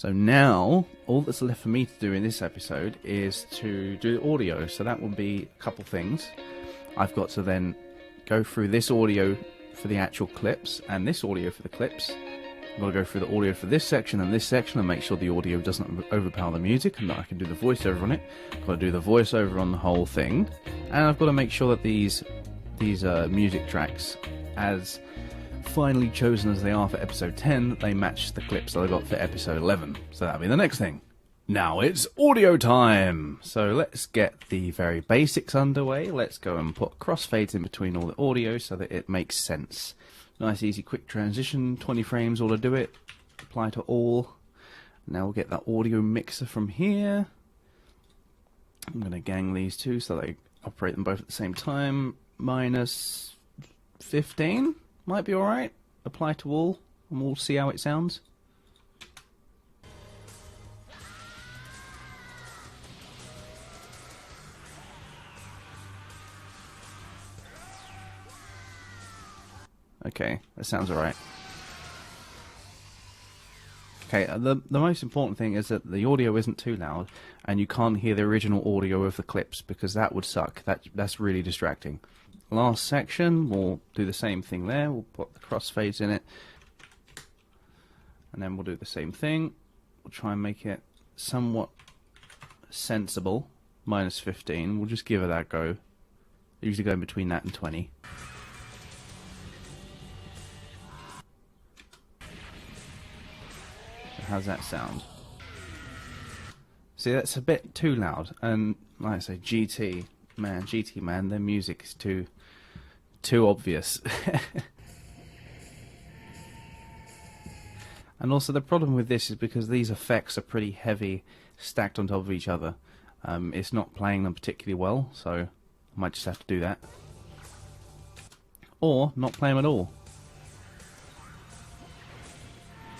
So now, all that's left for me to do in this episode is to do audio. So that will be a couple things. I've got to then go through this audio for the actual clips and this audio for the clips. I've got to go through the audio for this section and make sure the audio doesn't overpower the music and that I can do the voiceover on it. I've got to do the voiceover on the whole thing. And I've got to make sure that these music tracks, as finally chosen as they are for episode 10, they match the clips that I got for episode 11. So that'll be the next thing. Now it's audio time! So let's get the very basics underway. Let's go and put crossfades in between all the audio so that it makes sense. Nice, easy, quick transition, 20 frames ought to do it. Apply to all. Now we'll get that audio mixer from here. I'm going to gang these two so they operate them both at the same time. Minus 15 might be alright. Apply to all, and we'll see how it sounds. Okay, that sounds alright. Okay, the most important thing is that the audio isn't too loud, and you can't hear the original audio of the clips, because that would suck. That's really distracting. Last section, we'll do the same thing there. We'll put the crossfades in it, and then we'll do the same thing. We'll try and make it somewhat sensible. Minus 15. We'll just give it that go. Usually go in between that and 20. How's that sound? See, that's a bit too loud, and like I say, GT man, their music is too obvious. And also the problem with this is because these effects are pretty heavy, stacked on top of each other. It's not playing them particularly well, so I might just have to do that. Or not play them at all.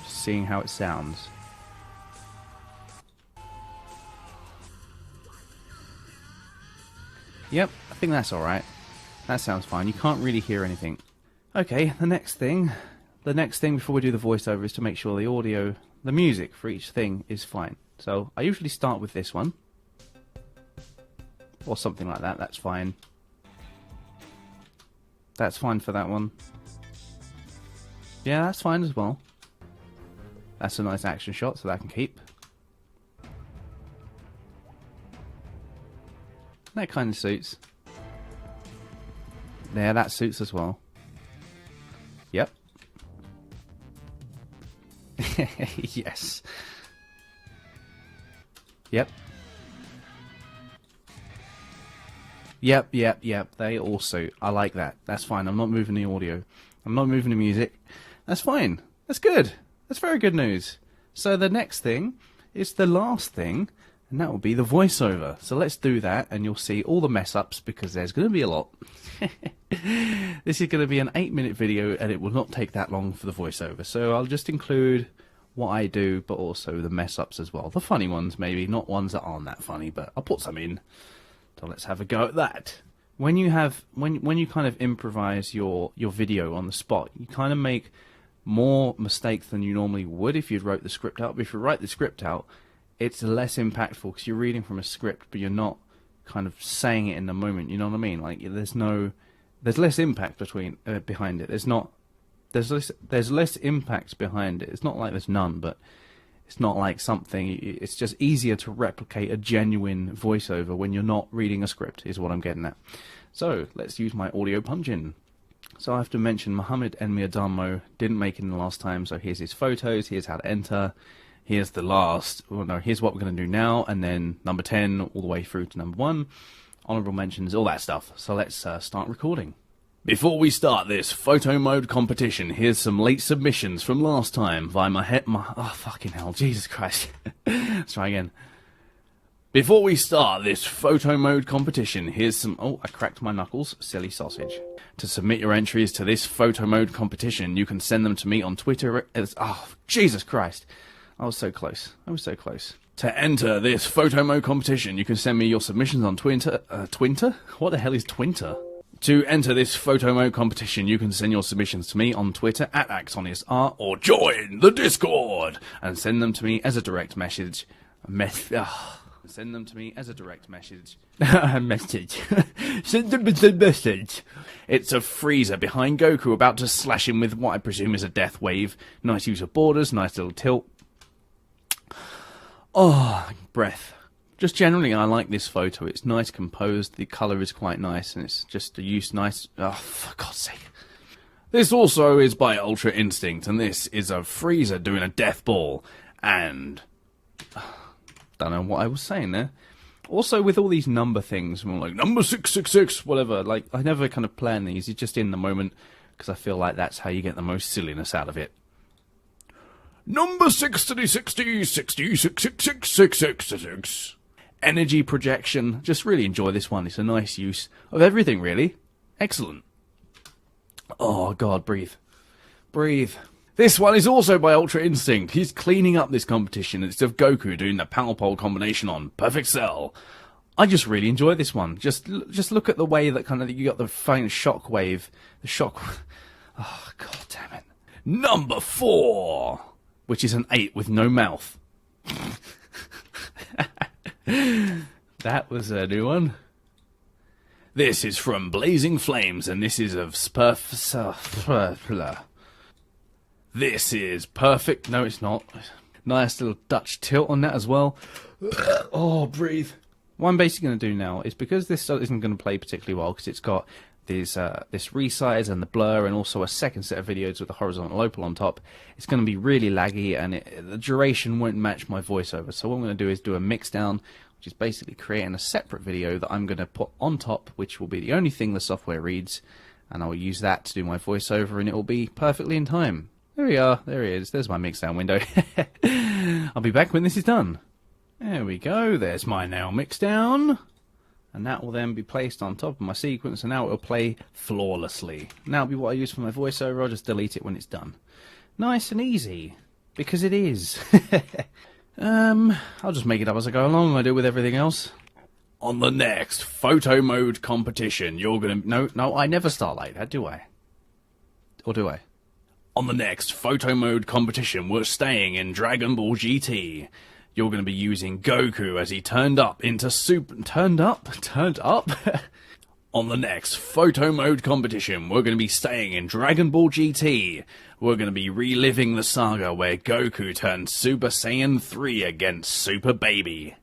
Seeing how it sounds. Yep, I think that's alright. That sounds fine. You can't really hear anything. Okay, the next thing before we do the voiceover is to make sure the audio, the music for each thing is fine. So I usually start with this one. Or something like that, that's fine. That's fine for that one. Yeah, that's fine as well. That's a nice action shot, so that can keep. That kind of suits. Yeah, that suits as well. Yep. Yes. Yep. Yep. They all suit. I like that. That's fine. I'm not moving the audio. I'm not moving the music. That's fine. That's good. That's very good news. So the next thing is the last thing, and that will be the voiceover. So let's do that, and you'll see all the mess-ups, because there's going to be a lot. This is going to be an 8-minute video, and it will not take that long for the voiceover. So I'll just include what I do, but also the mess-ups as well. The funny ones, maybe. Not ones that aren't that funny, but I'll put some in. So let's have a go at that. When you kind of improvise your video on the spot, you kind of make more mistakes than you normally would if you'd wrote the script out. But if you write the script out, it's less impactful because you're reading from a script, but you're not kind of saying it in the moment. You know what I mean? Like there's less impact behind it. There's less impact behind it. It's not like there's none, but it's not like something. It's just easier to replicate a genuine voiceover when you're not reading a script, is what I'm getting at. So let's use my audio punch-in. So I have to mention Mohammed Enmi-Adamo didn't make it in the last time, so here's his photos, here's how to enter, here's the last, well no, here's what we're going to do now, and then number 10 all the way through to number 1, honourable mentions, all that stuff. So let's start recording. Before we start this photo mode competition, here's some late submissions from last time via oh fucking hell, Jesus Christ. Let's try again. Before we start this photo mode competition, here's some... Oh, I cracked my knuckles. Silly sausage. To submit your entries to this photo mode competition, you can send them to me on Twitter as... Oh, Jesus Christ. I was so close. To enter this photo mode competition, you can send me your submissions on Twitter. What the hell is Twitter? To enter this photo mode competition, you can send your submissions to me on Twitter at AxoniusR, or join the Discord and send them to me as a direct message. Send them to me as a direct message. Message. Send them as a message. It's a Frieza behind Goku about to slash him with what I presume is a death wave. Nice use of borders, nice little tilt. Oh, breath. Just generally, I like this photo. It's nice composed, the colour is quite nice, and it's just a use nice... Oh, for God's sake. This also is by Ultra Instinct, and this is a Frieza doing a death ball, and... don't know what I was saying there. Also, with all these number things, I'm like, number 666, whatever, like, I never kind of plan these, it's just in the moment, because I feel like that's how you get the most silliness out of it. Number 60, 60, 60, 666, 666. Energy projection. Just really enjoy this one. It's a nice use of everything, really. Excellent. Oh, God, breathe. Breathe. This one is also by Ultra Instinct. He's cleaning up this competition. It's of Goku doing the power pole combination on Perfect Cell. I just really enjoy this one. Just look at the way that kind of you got the faint shock wave. The shock... Oh, God damn it. Number 4. Which is an 8 with no mouth. That was a new one. This is from Blazing Flames, and this is of This is perfect. No, it's not. Nice little Dutch tilt on that as well. Oh, breathe. What I'm basically going to do now is, because this isn't going to play particularly well, because it's got this resize and the blur, and also a second set of videos with the horizontal opal on top, it's going to be really laggy, and the duration won't match my voiceover. So what I'm going to do is do a mix down, which is basically creating a separate video that I'm going to put on top, which will be the only thing the software reads, and I'll use that to do my voiceover, and it will be perfectly in time. There we are. There he is. There's my mix down window. I'll be back when this is done. There we go. There's my now mix down. And that will then be placed on top of my sequence, and now it will play flawlessly. And that'll be what I use for my voiceover. I'll just delete it when it's done. Nice and easy. Because it is. I'll just make it up as I go along. I do with everything else. On the next photo mode competition, you're gonna... No, I never start like that, do I? Or do I? On the next photo mode competition, we're staying in Dragon Ball GT. You're going to be using Goku as he turned up into Super... Turned up? On the next photo mode competition, we're going to be staying in Dragon Ball GT. We're going to be reliving the saga where Goku turned Super Saiyan 3 against Super Baby.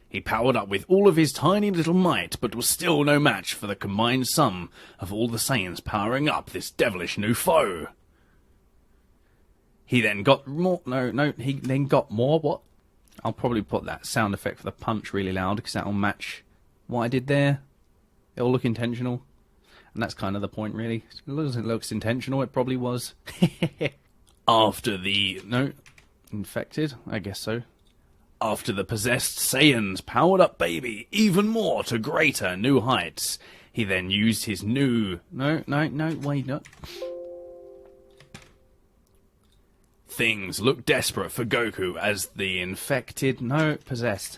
He powered up with all of his tiny little might, but was still no match for the combined sum of all the Saiyans powering up this devilish new foe. He then got more... he then got more... What? I'll probably put that sound effect for the punch really loud, because that'll match what I did there. It'll look intentional. And that's kind of the point, really. It looks intentional, it probably was. After the... No. Infected? I guess so. After the possessed Saiyans powered up Baby even more to greater new heights, he then used his new... No, wait, no. Things look desperate for Goku as the infected... No, possessed.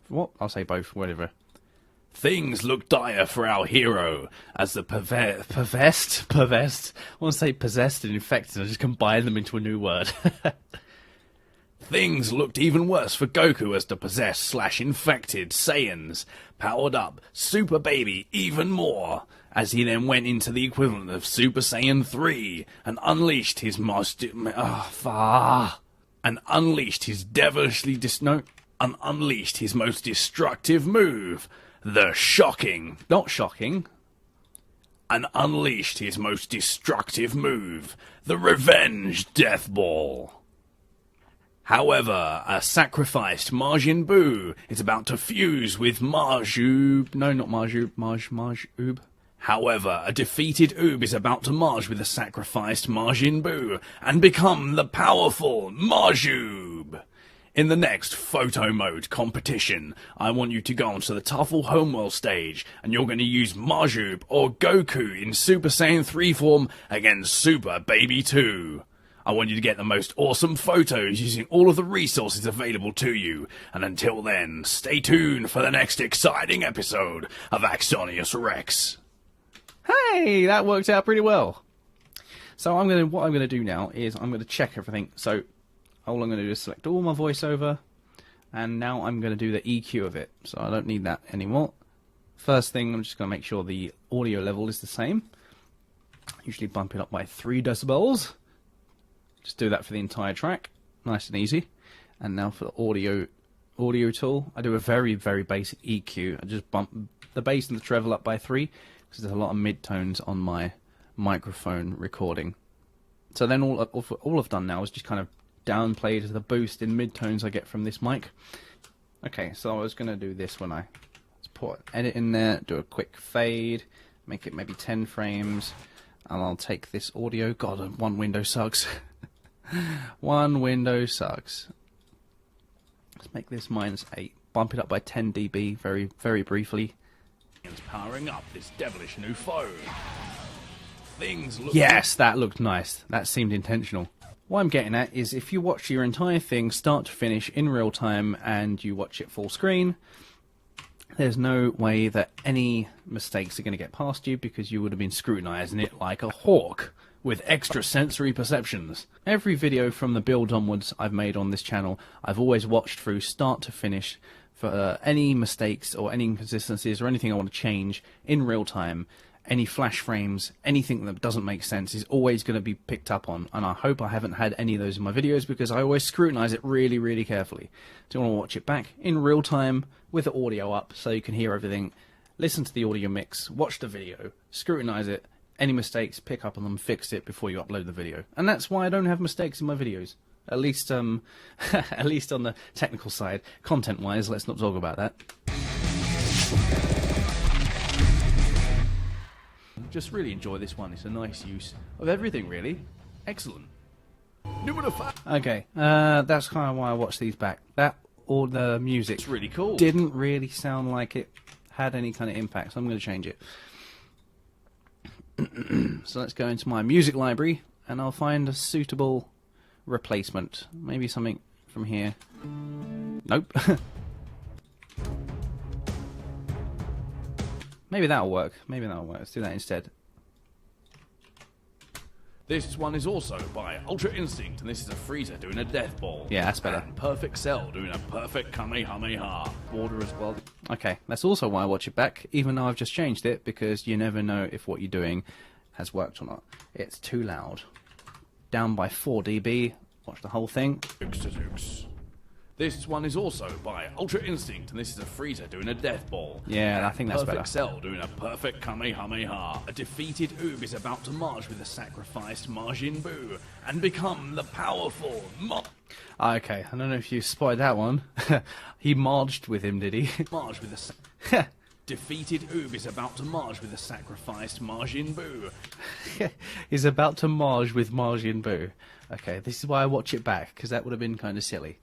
What? I'll say both, whatever. Things look dire for our hero as the possessed? I want to say possessed and infected, I just combine them into a new word. Things looked even worse for Goku as the possessed/infected Saiyans powered up Super Baby even more, as he then went into the equivalent of Super Saiyan 3 and unleashed his most... and unleashed his devilishly... unleashed his most destructive move, the shocking... Not shocking. And unleashed his most destructive move, the revenge death ball. However, a sacrificed Majin Buu is about to fuse with Majub... No, not Majub. Majub. However, a defeated Oob is about to merge with a sacrificed Majin Buu and become the powerful Majub. In the next photo mode competition, I want you to go onto the Tuffle Homeworld stage, and you're going to use Majub or Goku in Super Saiyan 3 form against Super Baby 2. I want you to get the most awesome photos using all of the resources available to you. And until then, stay tuned for the next exciting episode of AxoniusRex. Hey, that worked out pretty well. So what I'm gonna do now is I'm gonna check everything. So all I'm gonna do is select all my voiceover, and now I'm gonna do the EQ of it. So I don't need that anymore. First thing, I'm just gonna make sure the audio level is the same. Usually bump it up by 3 decibels. Just do that for the entire track, nice and easy. And now for the audio tool, I do a very, very basic EQ. I just bump the bass and the treble up by 3 because there's a lot of midtones on my microphone recording. So then all I've done now is just kind of downplay the boost in midtones I get from this mic. Okay, so I was going to do this when I put edit in there, do a quick fade, make it maybe 10 frames, and I'll take this audio. God, one window sucks. One window sucks. Let's make this -8. Bump it up by 10 dB very, very briefly. It's powering up this devilish new phone. Things look Yes, that looked nice. That seemed intentional. What I'm getting at is if you watch your entire thing start to finish in real time and you watch it full screen, there's no way that any mistakes are going to get past you because you would have been scrutinizing it like a hawk with extra sensory perceptions. Every video from the build onwards I've made on this channel, I've always watched through start to finish for any mistakes or any inconsistencies or anything I want to change in real time. Any flash frames, anything that doesn't make sense is always going to be picked up on, and I hope I haven't had any of those in my videos because I always scrutinize it really, really carefully. Do you want to watch it back in real time with the audio up so you can hear everything, listen to the audio mix, watch the video, scrutinize it, any mistakes, pick up on them, fix it before you upload the video. And that's why I don't have mistakes in my videos. At least at least on the technical side. Content-wise, let's not talk about that. Just really enjoy this one. It's a nice use of everything, really. Excellent. Okay, that's kind of why I watched these back. That or the music. It's really cool. Didn't really sound like it had any kind of impact, so I'm going to change it. So let's go into my music library, and I'll find a suitable replacement. Maybe something from here. Nope. Maybe that'll work. Maybe that'll work. Let's do that instead. This one is also by Ultra Instinct, and this is a freezer doing a death ball. Yeah, that's better. And Perfect Cell doing a perfect Kamehameha. Border as well. Okay, that's also why I watch it back, even though I've just changed it, because you never know if what you're doing has worked or not. It's too loud. Down by 4 dB. Watch the whole thing. This one is also by Ultra Instinct, and this is a freezer doing a death ball. Yeah, I think that's Perfect better. Cell doing a perfect Kamehameha. A defeated Oob is about to march with a sacrificed Majin Buu and become the powerful Okay, I don't know if you spotted that one. He marched with him, did he? March with a defeated Oob is about to march with a sacrificed Majin Buu. He's about to march with Majin Buu. Okay, this is why I watch it back, because that would have been kind of silly.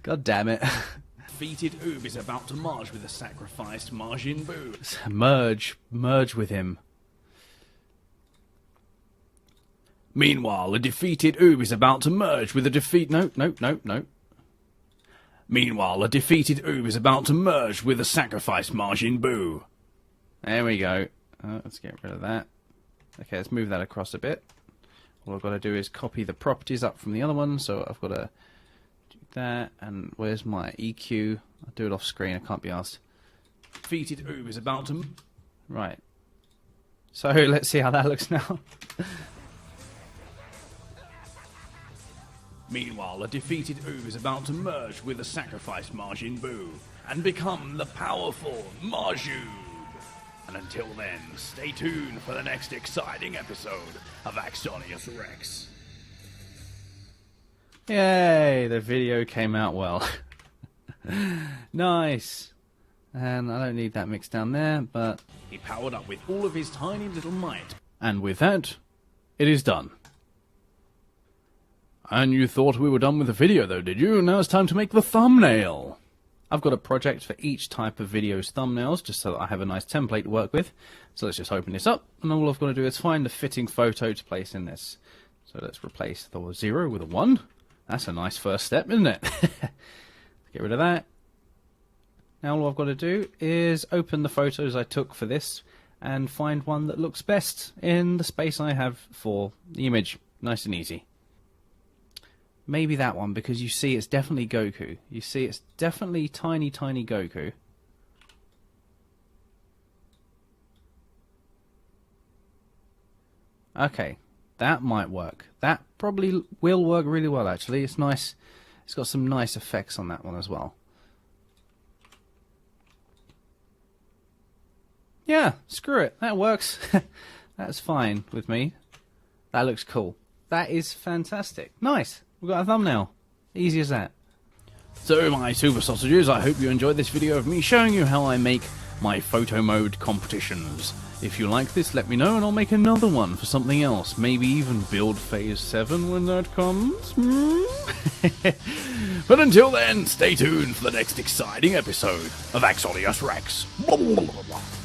God damn it. Defeated Oob is about to march with a sacrificed Majin Buu. Merge with him. Meanwhile, a defeated Oob is about to merge with a defeat... No. Meanwhile, a defeated Oob is about to merge with a sacrificed Majin Buu. There we go. Let's get rid of that. Okay, let's move that across a bit. All I've got to do is copy the properties up from the other one, so I've got to do that, and where's my EQ? I'll do it off screen, I can't be asked. Defeated Oob is about to... Right. So, let's see how that looks now. Meanwhile, a defeated Oob is about to merge with a sacrificed Majin Buu and become the powerful Maju. And until then, stay tuned for the next exciting episode of AxoniusRex. Yay, the video came out well. Nice. And I don't need that mix down there, but... He powered up with all of his tiny little might. And with that, it is done. And you thought we were done with the video though, did you? Now it's time to make the thumbnail. I've got a project for each type of video's thumbnails, just so that I have a nice template to work with. So let's just open this up, and all I've got to do is find the fitting photo to place in this. So let's replace the 0 with a 1. That's a nice first step, isn't it? Get rid of that. Now all I've got to do is open the photos I took for this and find one that looks best in the space I have for the image. Nice and easy. Maybe that one, because you see it's definitely Goku. You see it's definitely tiny, tiny Goku. Okay, that might work. That probably will work really well, actually. It's nice. It's got some nice effects on that one as well. Yeah, screw it. That works. That's fine with me. That looks cool. That is fantastic. Nice. We've got a thumbnail. Easy as that. So, my super sausages, I hope you enjoyed this video of me showing you how I make my photo mode competitions. If you like this, let me know and I'll make another one for something else. Maybe even build Phase 7 when that comes. But until then, stay tuned for the next exciting episode of AxoniusRex.